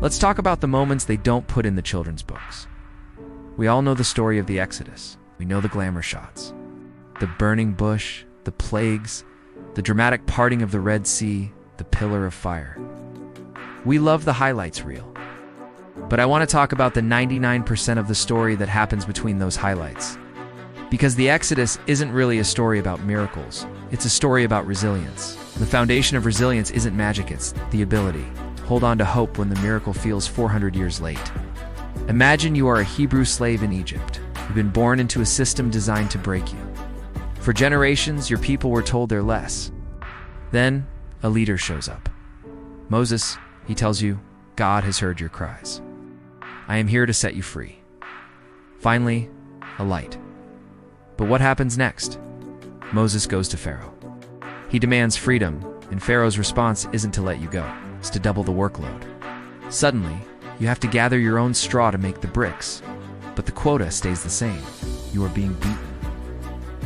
Let's talk about the moments they don't put in the children's books. We all know the story of the Exodus. We know the glamour shots. The burning bush, the plagues, the dramatic parting of the Red Sea, the pillar of fire. We love the highlights reel. But I want to talk about the 99% of the story that happens between those highlights. Because the Exodus isn't really a story about miracles. It's a story about resilience. The foundation of resilience isn't magic, it's the ability. Hold on to hope when the miracle feels 400 years late. Imagine you are a Hebrew slave in Egypt. You've been born into a system designed to break you. For generations, your people were told they're less. Then, a leader shows up. Moses, he tells you, God has heard your cries. I am here to set you free. Finally, a light. But what happens next? Moses goes to Pharaoh. He demands freedom, and Pharaoh's response isn't to let you go. It's to double the workload. Suddenly, you have to gather your own straw to make the bricks, but the quota stays the same. You are being beaten.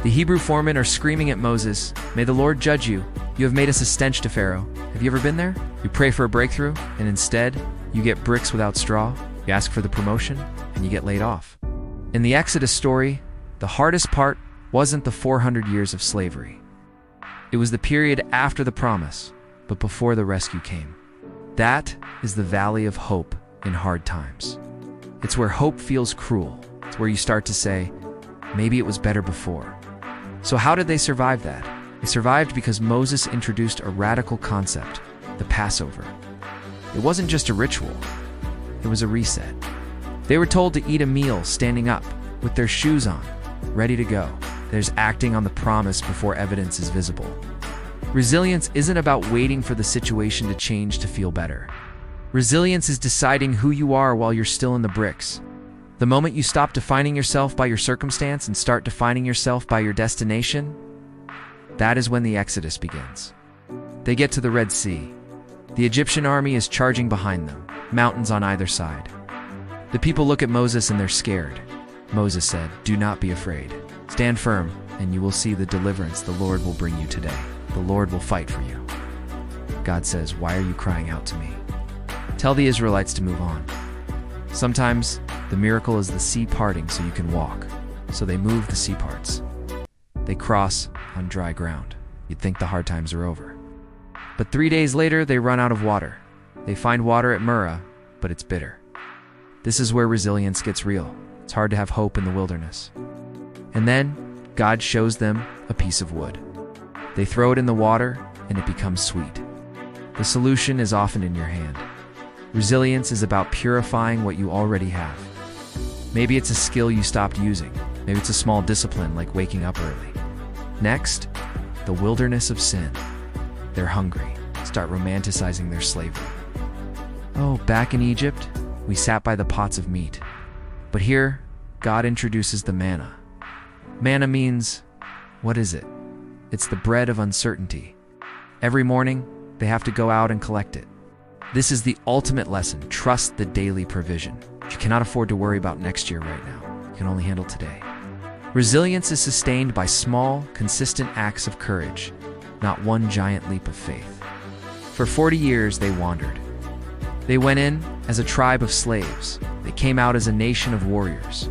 The Hebrew foremen are screaming at Moses, "May the Lord judge you. You have made us a stench to Pharaoh." Have you ever been there? You pray for a breakthrough, and instead, you get bricks without straw. You ask for the promotion, and you get laid off. In the Exodus story, the hardest part wasn't the 400 years of slavery. It was the period after the promise, but before the rescue came. That is the valley of hope in hard times. It's where hope feels cruel. It's where you start to say, maybe it was better before. So how did they survive that? They survived because Moses introduced a radical concept, the Passover. It wasn't just a ritual, it was a reset. They were told to eat a meal standing up, with their shoes on, ready to go. There's acting on the promise before evidence is visible. Resilience isn't about waiting for the situation to change to feel better. Resilience is deciding who you are while you're still in the bricks. The moment you stop defining yourself by your circumstance and start defining yourself by your destination, that is when the Exodus begins. They get to the Red Sea. The Egyptian army is charging behind them, mountains on either side. The people look at Moses and they're scared. Moses said, "Do not be afraid. Stand firm, and you will see the deliverance the Lord will bring you today. The Lord will fight for you." God says, "Why are you crying out to me? Tell the Israelites to move on." Sometimes, the miracle is the sea parting so you can walk. So they move the sea parts. They cross on dry ground. You'd think the hard times are over. But 3 days later, they run out of water. They find water at Murrah, but it's bitter. This is where resilience gets real. It's hard to have hope in the wilderness. And then, God shows them a piece of wood. They throw it in the water, and it becomes sweet. The solution is often in your hand. Resilience is about purifying what you already have. Maybe it's a skill you stopped using. Maybe it's a small discipline like waking up early. Next, the wilderness of sin. They're hungry. Start romanticizing their slavery. Oh, back in Egypt, we sat by the pots of meat. But here, God introduces the manna. Manna means, what is it? It's the bread of uncertainty. Every morning, they have to go out and collect it. This is the ultimate lesson. Trust the daily provision. You cannot afford to worry about next year right now. You can only handle today. Resilience is sustained by small, consistent acts of courage, not one giant leap of faith. For 40 years, they wandered. They went in as a tribe of slaves. They came out as a nation of warriors.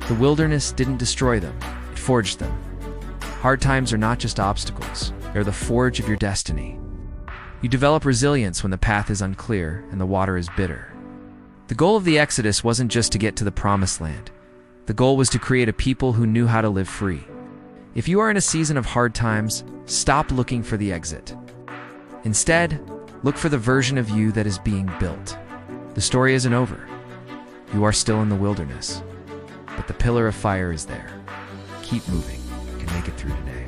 The wilderness didn't destroy them. It forged them. Hard times are not just obstacles. They're the forge of your destiny. You develop resilience when the path is unclear and the water is bitter. The goal of the Exodus wasn't just to get to the promised land. The goal was to create a people who knew how to live free. If you are in a season of hard times, stop looking for the exit. Instead, look for the version of you that is being built. The story isn't over. You are still in the wilderness, but the pillar of fire is there. Keep moving. You can make it through today.